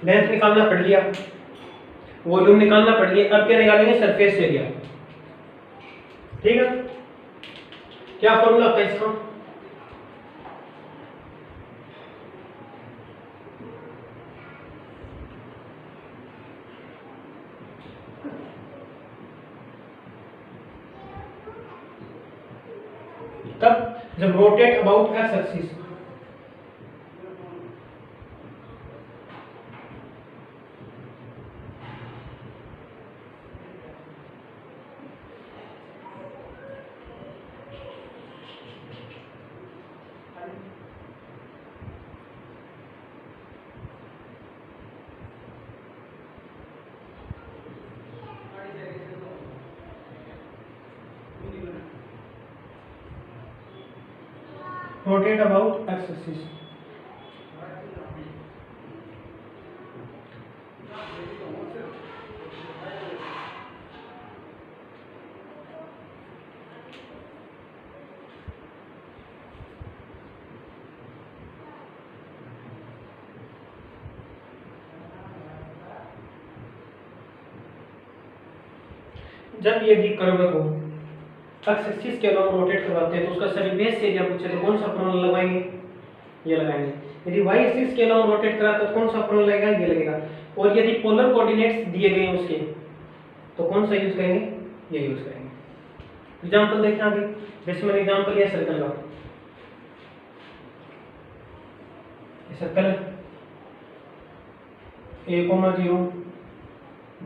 Length निकालना पड़ लिया, वॉल्यूम निकालना पड़ लिया, अब क्या निकालेंगे? Surface area. ठीक है, क्या फॉर्मूला होता है इसका? तब जब rotate about x axis, rotate about x axis, जब ये कर्व को एक्स एक्सिस के अलावा रोटेट करवाते हैं तो उसका सरफेस एरिया पूछे तो कौन सा फॉर्मूला लगाएंगे? ये लगाएंगे। यदि वाई एक्सिस के अलावा रोटेट करा तो कौन सा फॉर्मूला लगेगा? ये लगेगा। और यदि पोलर कोऑर्डिनेट्स दिए गए हैं उसके तो कौन सा यूज करेंगे? ये यूज करेंगे। एग्जांपल देखें आगे, जैसे मैंने एग्जांपल लिया सर्कल का, सर्कल a,0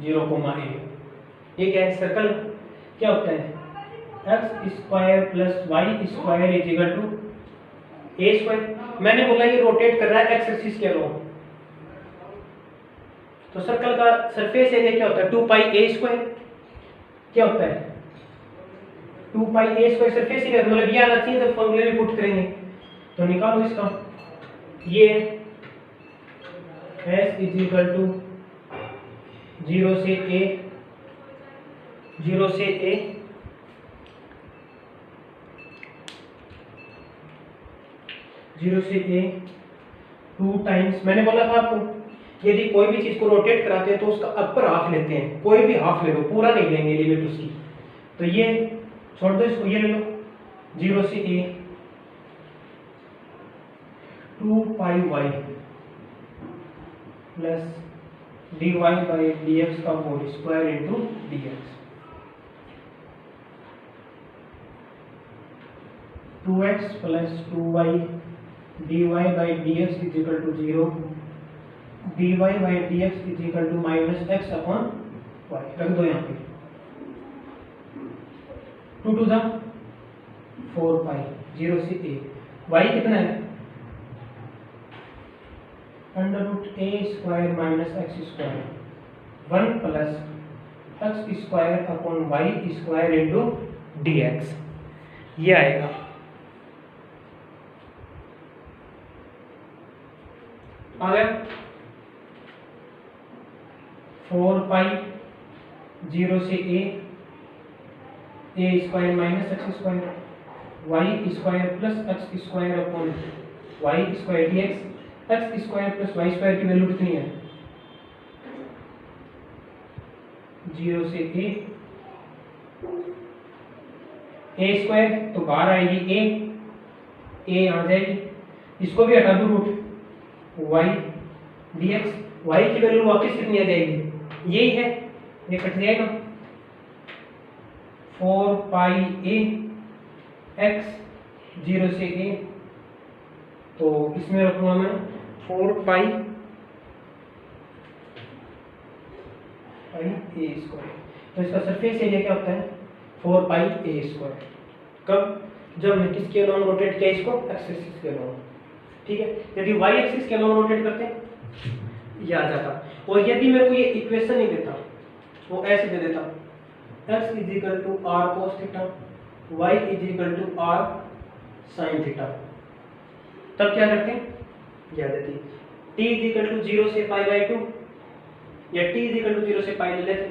0,a, ये क्या है? सर्कल क्या होता है? x square plus y square is equal to a square. मैंने बोला ये रोटेट कर रहा है एक्स एक्सिस के अलावा, तो सर्कल का सरफेस एरिया क्या होता है? 2 पाई a स्क्वायर। क्या होता है? 2 पाई a स्क्वायर सरफेस एरिया, मतलब ये आना चाहिए, तो फॉर्मूले में पुट करेंगे तो निकालो इसका। ये s इज इक्वल टू 0 से a 0 से a 2 टाइम्स, मैंने बोला था आपको यदि कोई भी चीज को रोटेट कराते हैं तो उसका अपर हाफ लेते हैं, कोई भी हाफ ले लो, पूरा नहीं लेंगे लिमिट उसकी। तो ये छोड़ दो इसको, ये ले लो 0 से a 2 pi y plus dy by dx का whole square into dx। 2x plus 2y dy by dx is equal to 0, dy by dx is equal to minus x upon y। रख दो यहाँ पे 2 टू 4 पाई 0 से a, y कितना है? Under root a square minus x square 1 plus x square upon y square into dx, ये आएगा। आ गया 4 पाई 0 से a square minus x square y square plus x square upon y square dx। x square plus y square की value कितनी है? 0 से a square तो बाहर आएगी a आ जाएगी, इसको भी हटा दो रूट y dx, y की वैल्यू वापस कितनी आ जाएगी? यही है, ये कट जाएगा 4 पाई a x 0 से a, तो इसमें रखूंगा मैं 4 पाई a स्क्वायर। तो इसका सरफेस एरिया क्या होता है? 4 पाई a स्क्वायर। कब? जब मैं किसके अलोंग रोटेट किया इसको? एक्स एक्सिस के अलोंग। ठीक है, यदि y एक्सिस के अलोंग रोटेट करते हैं ये आ जाता। और यदि मेरे को ये इक्वेशन नहीं देता, वो ऐसे दे देता x is equal to r cos theta, y is equal to r sine theta, तब क्या करते हैं? याद देती t इज इक्वल टू 0 से पाई बाई 2 या t इज इक्वल टू 0 से पाई ले लेते।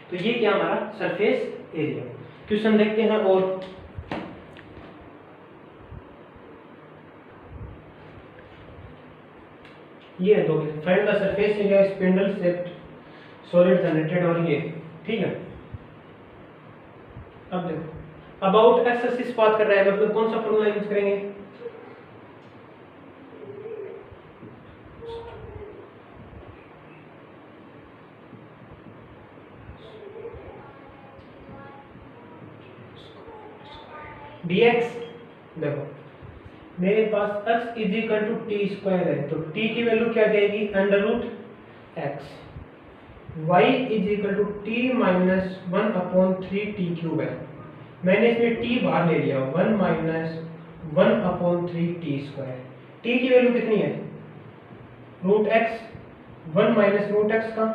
तो ये क्या हमारा सरफेस एरिया। क्वेश्चन देखते हैं। और ये है दो case, find the surface area spindle shaped solid generated, और ये ठीक है। अब देखो अबाउट एक्स एक्सिस बात कर रहा है, मतलब कौन सा फॉर्मूला यूज करेंगे, dx। देखो मेरे पास x is equal to t square है, तो t की वैल्यू क्या जाएगी under root x, y is equal to t minus 1/3 t³ है। मैंने इसमें t बाहर ले लिया, 1 माइनस 1/3 t स्क्वायर। t की वैल्यू कितनी है root x, 1 minus root x का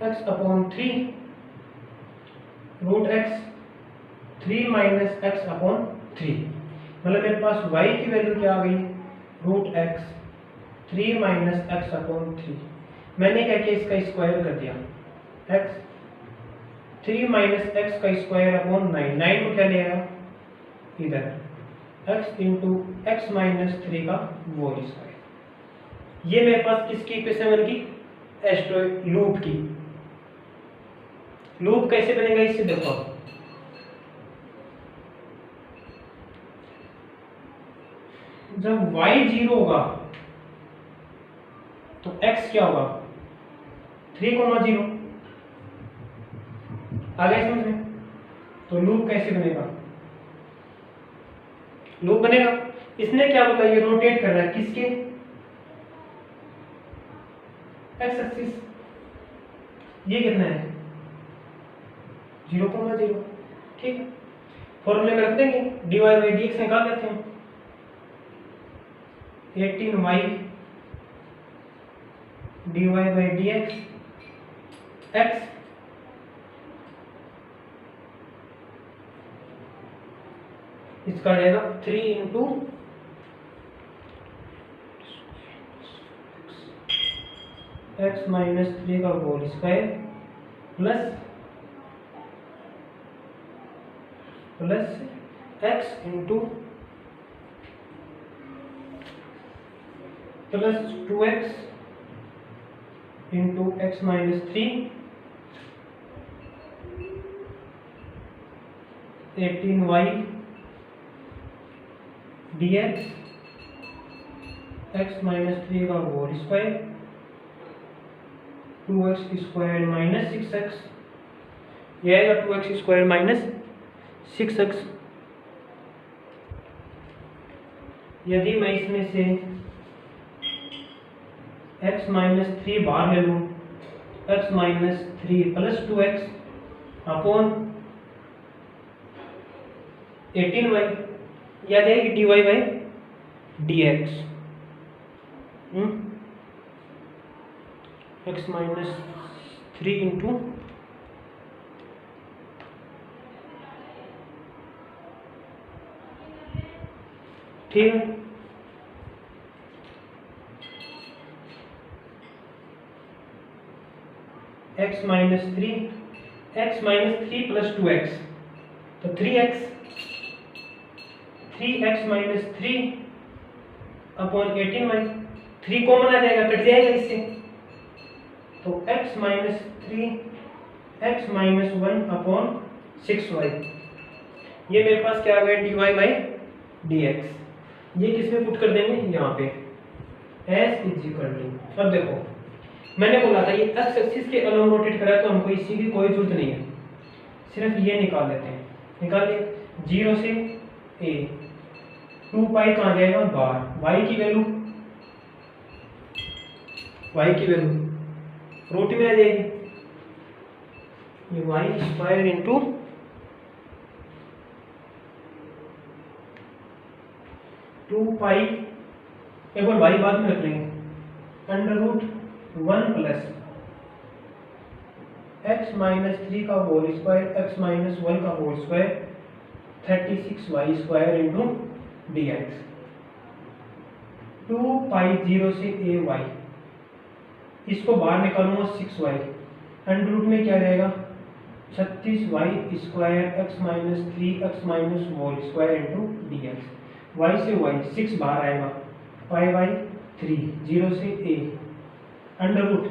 x/3 root x 3 minus x/3, मतलब मेरे पास y की वैल्यू क्या आ गई रूट एक्स 3 माइनस x/3। मैंने क्या किया इसका स्क्वायर कर दिया, x 3 माइनस एक्स का स्क्वायर अपॉन 9, 9 को क्या ले आया इधर, x इंटू एक्स माइनस 3 का होल स्क्वायर। ये मेरे पास किसकी इक्वेशन बन गई एस्ट्रो लूप की। लूप कैसे बनेगा इससे देखो, जब y 0 होगा तो x क्या होगा 3,0 आ गया समझ में। तो लूप कैसे बनेगा, लूप बनेगा, इसने क्या बोला ये रोटेट कर रहा है किसके एक्स एक्सिस, ये कितना है 0,0, ठीक है। फॉर्मूले में रख देंगे, dy बाई dx निकाल लेते हैं, 18y dy by dx x इसका रहेगा 3 इंटू एक्स माइनस 3 का whole square plus x into plus 2x into x minus 3 18y dx x minus 3 का whole square 2x square minus 6x, यह आएगा 2x square minus 6x। यदि मैं इसमें से x माइनस 3 बाहर ले लूँ, x minus 3 plus 2x upon 18y, या जाएगी dy by dx, x minus 3 into ठीक है, x माइनस 3 प्लस 2x तो 3x minus 3 upon 18y, 3 common आ जाएगा कट जाएगा इससे, तो x minus 3 x minus 1 upon 6y, ये मेरे पास क्या आ गया dy बाई dx। ये किसमें पुट कर देंगे यहाँ पे s इज इक्वल टू, अब देखो मैंने बोला था ये x एक्सिस के अलोंग रोटेट करा तो हमको इसी की कोई जरूरत नहीं है, सिर्फ ये निकाल लेते हैं, निकाल लिए 0 से a, 2 पाई कहाँ जाएगा बाहर, y की वैल्यू रूट में आ जाएगी, ये y स्क्वायर इंटू 2 पाई, एक बार y बाद में रख लेंगे, under root 1 plus x minus 3 का होल स्क्वायर x माइनस 1 का whole square 36y square into dx, 2 pi 0 से a y, इसको बाहर निकालूंगा 6y, अंडर रूट में क्या रहेगा 36y square x minus 3 x minus whole square into dx, y से y 6 बाहर आएगा पाई बाई 3 0 से a under root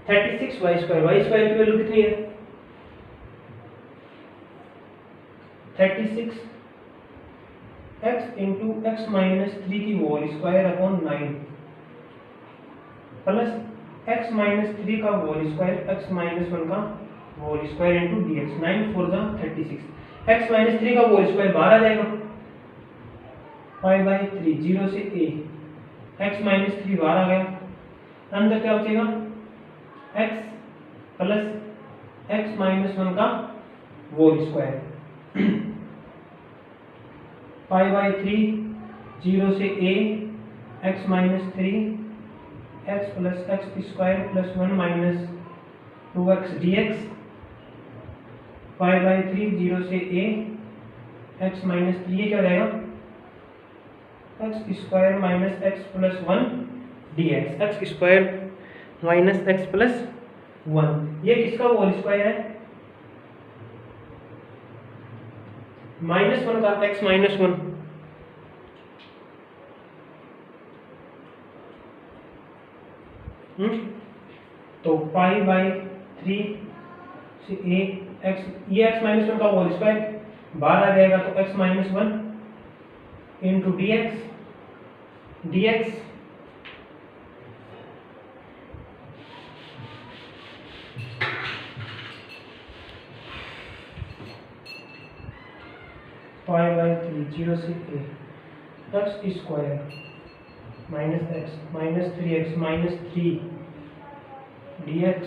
36 y square की वैल्यू कितनी है 36 x इंटू एक्स माइनस 3 की whole square upon 9 plus x minus 3 का होल स्क्वायर x माइनस 1 का whole square into d x 9 4 जा 36 x माइनस 3 का होल स्क्वायर बाहर आ जाएगा पाई बाई 3 0 से a x माइनस 3 बाहर आ गया अंदर क्या बचेगा x प्लस x माइनस 1 का होल स्क्वायर पाई बाई 3 0 से a x minus 3 x plus x square plus 1 minus 2x dx pi by 3 0 से a x माइनस 3 ये क्या हो जाएगा x square minus x plus 1 dx x square minus x plus 1 ये किसका whole square है -1 का x माइनस 1 तो पाई बाई 3 से a x ये x माइनस 1 का होल स्क्वायर बाहर आ जाएगा तो x minus 1 into dx pi by 3 0 से a x square minus x minus 3x minus 3 dx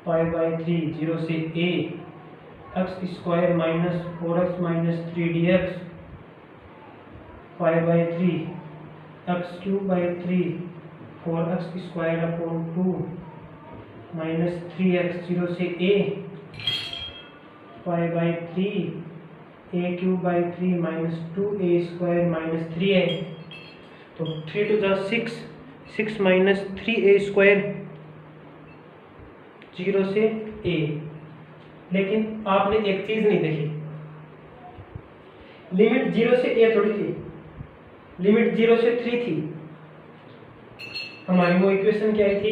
pi by 3 0 से a x square minus 4x minus 3 dx pi by 3 x cube by 3 4x square upon 2 minus 3x 0 से a pi by 3 a cube by 3 minus 2a square minus 3a तो 3 to the 6 minus 3a square 0 से a लेकिन आपने एक चीज नहीं देखी limit 0 से a थोड़ी थी लिमिट 0 से 3 थी हमारी वो इक्वेशन क्या आई थी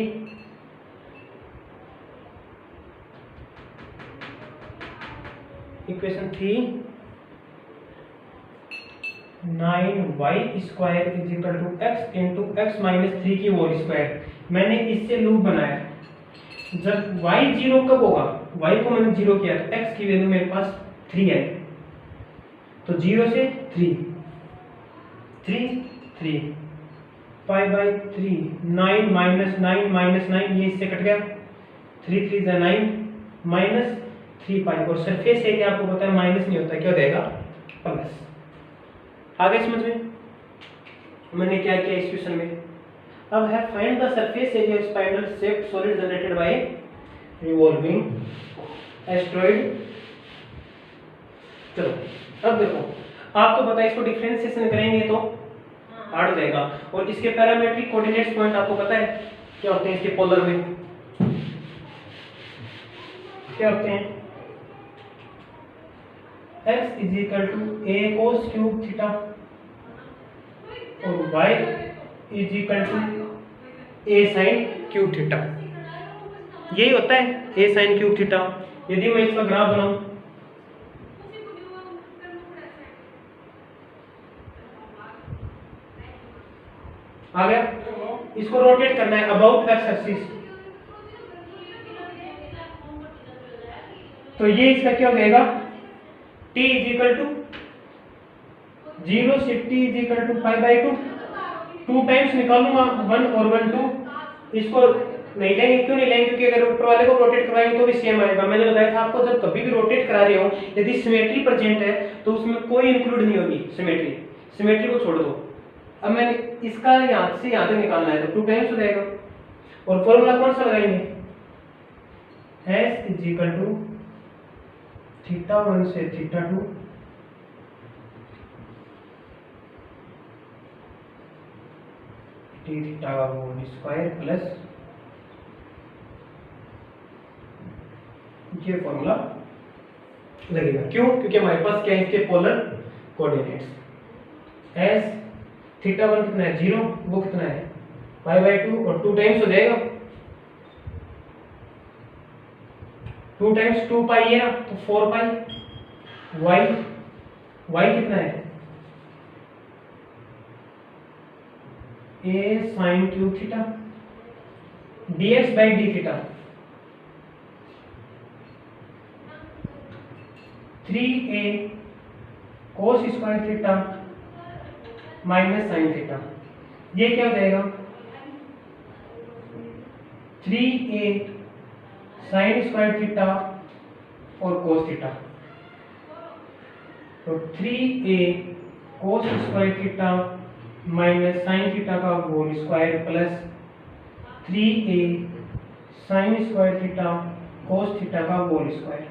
इक्वेशन थी 9y square is equal to x into x minus 3 की होल स्क्वायर मैंने इससे लूप बनाया जब y 0 कब होगा y को मैंने 0 किया तो x की वैल्यू मेरे पास 3 है तो 0 से 3 पाई बाई 3 9 माइनस 9 ये इससे कट गया 3 3 जा 9 माइनस 3 पाई और सरफेस एरिया आपको पता है माइनस नहीं होता क्या हो जाएगा प्लस आगे समझ में मैंने क्या किया इस क्वेश्चन में अब है find the surface area of spiral shaped solid generated by revolving asteroid चलो अब देखो आपको पता है इसको डिफरेंशिएशन करेंगे तो हार्ड हो जाएगा और इसके पैरामेट्रिक कोऑर्डिनेट्स पॉइंट आपको पता है क्या होते हैं इसके पोलर में क्या होते हैं x is equal to a cos cube theta और y is equal to a sin cube theta यही होता है a sin क्यूब थीटा यदि मैं इसका ग्राफ बनाऊं आ गया इसको रोटेट करना है अबाउट x एक्सिस तो ये इसका क्या हो जाएगा t इज इक्वल टू 0 से t is equal to pi by 2 times निकालूंगा 1 और 1 2 इसको नहीं लेंगे क्यों नहीं लेंगे क्योंकि अगर ऊपर वाले को रोटेट कराएंगे तो भी सेम आएगा मैंने बताया था आपको जब कभी भी रोटेट करा रहे हो यदि सिमेट्री प्रेजेंट है तो उसमें कोई इंक्लूड नहीं होगी सिमेट्री को छोड़ दो अब मैंने इसका यहाँ से यहाँ तक निकालना है तो 2 टाइम्स हो जाएगा और फॉर्मूला कौन सा लगाएंगे s is equal to theta 1 से थीटा 2 टी थीटा का होल स्क्वायर प्लस ये फॉर्मूला लगेगा क्यों क्योंकि हमारे पास क्या है इसके पोलर कोऑर्डिनेट्स s थीटा 1 कितना है 0 वो कितना है पाई/2 और 2 टाइम्स हो जाएगा, 2 टाइम्स 2 पाई है ना, तो 4 पाई y कितना है a sin cube theta dx by D theta 3a cos square theta minus sine theta, ये क्या हो जाएगा 3a साइन स्क्वायर थीटा और cos थीटा, तो 3a cos square theta minus sine theta का whole square plus 3a sine square theta cos theta का whole square,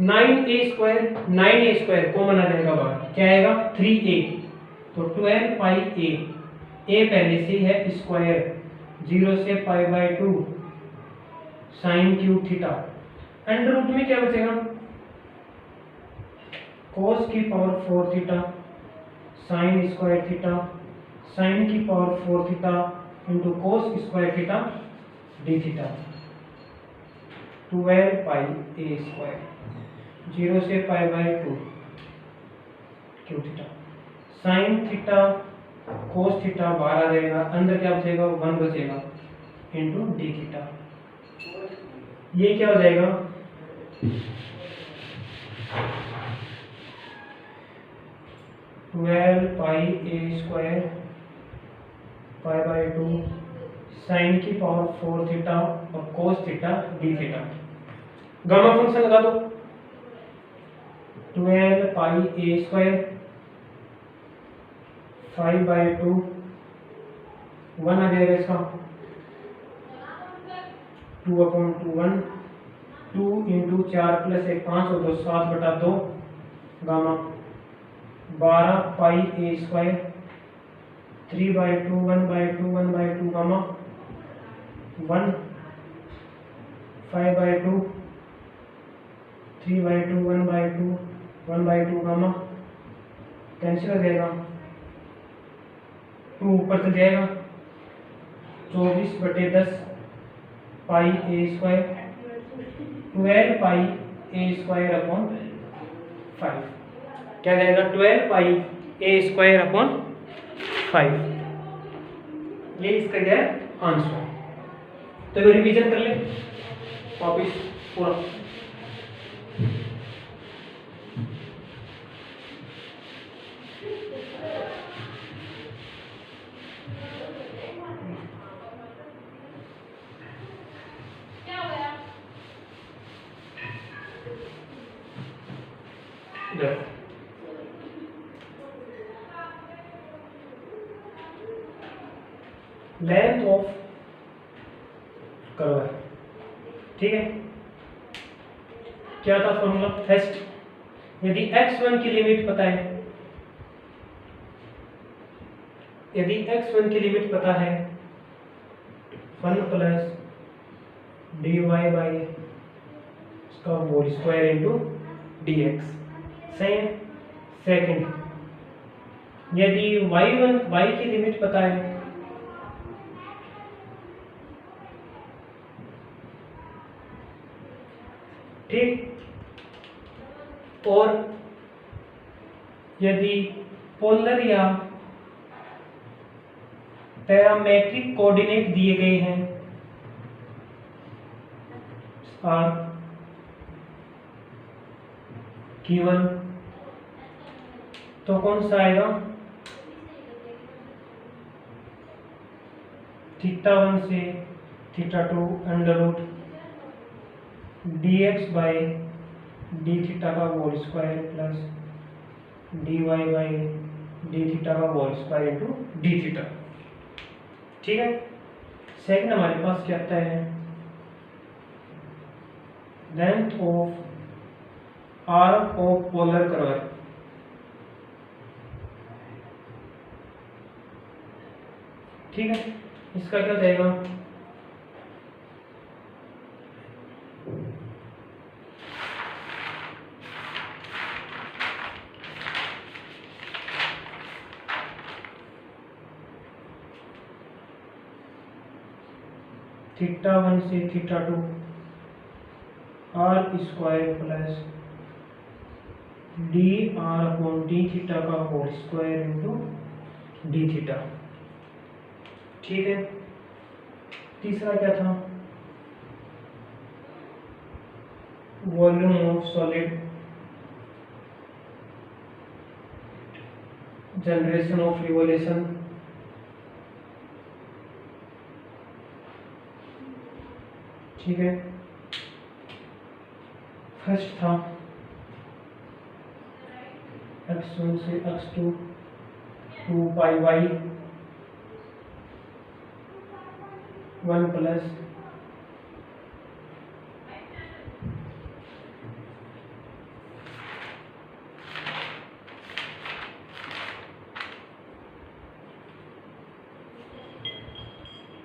9a square common आ जाएगा बाहर, क्या आएगा 3a, तो 12 पाई a पहले से है स्क्वायर 0 से पाई/2 sine cube theta, under root में क्या बचेगा cos की power 4 theta sine square theta sine की power 4 theta into cos square theta d theta 12 pi a square 0 से पाई/2 क्यू theta sine theta cos theta बाहर आ जाएगा, अंदर क्या बचेगा 1 बचेगा इंटू डी थीटा, ये क्या हो जाएगा 12 पाई a स्क्वायर पाई/2 साइन की पावर 4 थीटा और cos theta d theta, gamma function लगा दो 12 पाई a स्क्वायर 5/2 1 आ जाएगा इसका 2/1 2 इंटू 4 प्लस 1 5 और 2 7/2 gamma 12 pi a square 3/2 1/2 gamma 1 5/2 3/2 1/2 gamma cancel हो जाएगा, 2 ऊपर चल जाएगा 24/10 पाई a square 12 pi a square upon 5, क्या जाएगा 12 पाई a स्क्वायर अपॉन 5, ये इसका क्या है आंसर। तो रिवीजन कर ले वापिस पूरा, लेंथ ऑफ कर्व है, ठीक है, क्या था फॉर्मूला फर्स्ट, यदि x1 की लिमिट पता है, यदि x1 की लिमिट पता है 1 प्लस dy बाई इसका होल स्क्वायर इंटू dx, सही है। सेकंड, यदि y की लिमिट पता है ठीक, और यदि पोलर या पैरामेट्रिक कोऑर्डिनेट दिए गए हैं आर गिवन, तो कौन सा आएगा θ1 से θ2 under root dx by D theta का whole square plus dy by D theta का whole square into d theta, ठीक है। सेकंड हमारे पास क्या आता है, length of arc of polar curve, ठीक है, इसका क्या जाएगा थीटा 1 से theta 2 r square plus d r upon D theta का whole square into d theta. ठीक है, तीसरा क्या था, volume of solid, generation of revolution, ठीक है। फर्स्ट था x1 से x2 2 pi y 1 plus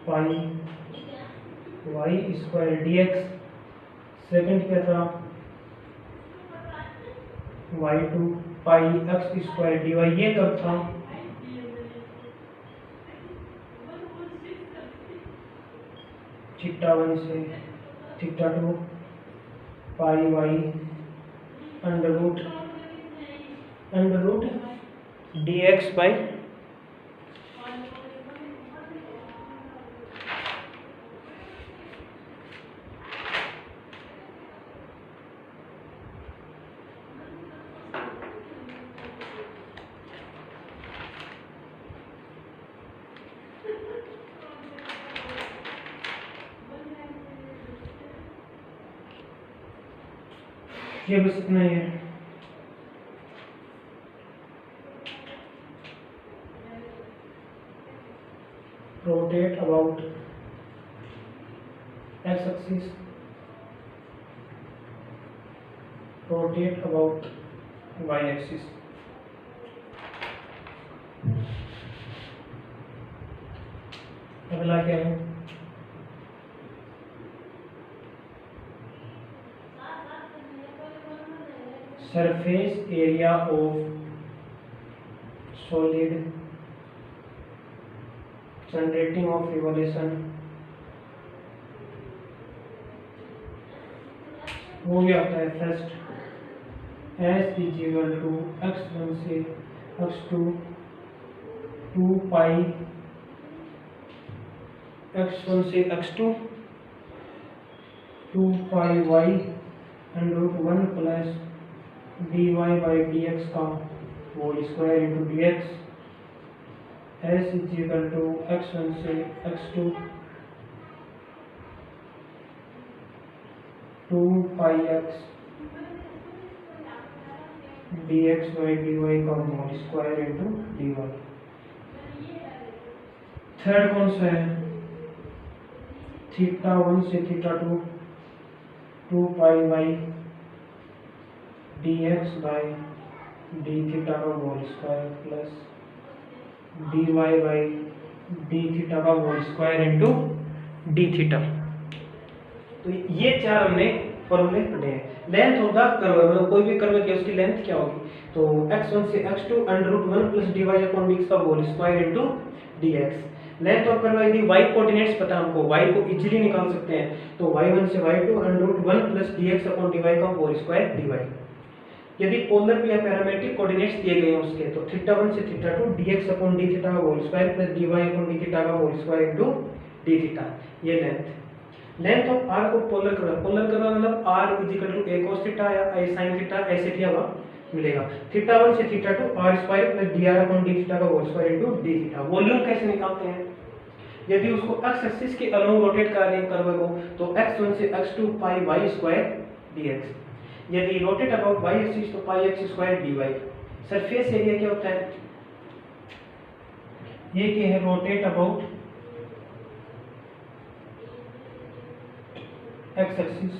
pi y square d x. Second क्या था, y2 pi x square d y. ये कब था, थीटा 1 से theta 2 pi y under root d x by ये बस इतना ही है। Rotate about x axis, rotate about y axis. अगला क्या है, surface area of solid generating of revolution, वो भी आता है first s is equal to x1 से x2 2 पाई x1 से x2 2 pi y under root 1 plus dy by dx का whole square into dx। S is equal to x1 से x2 2 pi x dx by dy का whole square into dy। Third कौन सा है, theta 1 से theta 2 2 pi y dx by D theta का whole square plus dy by D theta का whole square into d theta. तो ये चार हमने फॉर्मूले पढ़े हैं। लेंथ ऑफ द कर्व, मतलब कोई भी कर्व की उसकी लेंथ क्या होगी, तो x1 से x2 under root 1 plus dy upon dx का whole square into dx। Length of curve यदि y कोऑर्डिनेट्स पता हमको, y को इजीली निकाल सकते हैं, तो y1 से y2 under root 1 plus dx upon dy का होल स्क्वायर dy। यदि पोलर या पैरामेट्रिक कोऑर्डिनेट्स दिए गए हैं उसके, तो थीटा 1 से theta 2 dx upon D theta का whole square plus dy upon D theta का whole square into D theta. ये लेंथ ऑफ r को पोलर करना मतलब r is equal to a cos theta या a sin थीटा, ऐसे किया हुआ मिलेगा। थीटा 1 से theta 2 r square plus dr upon D theta का whole square into D theta. Volume कैसे निकालते हैं, यदि उसको x एक्सिस के अलोंग रोटेट कर रहे हैं कर्व को, तो x1 से x2 pi y square dx। यदि रोटेट अबाउट y एक्सिस तो pi x square dy। Surface area क्या होता है, ये क्या है, rotate about x axis,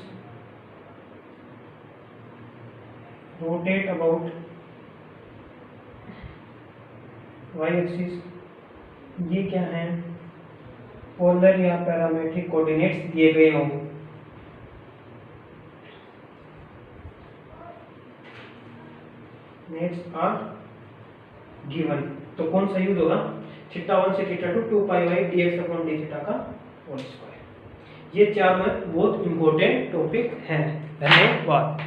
rotate about y axis. ये क्या है, पोलर या पैरामेट्रिक कोऑर्डिनेट्स दिए गए हों। नेक्स्ट आर गिवन, तो कौन सा यूज होगा, थीटा 1 से theta 2 2 pi y dx upon D theta का होल स्क्वायर। ये चार बहुत इंपॉर्टेंट टॉपिक हैं। धन्यवाद।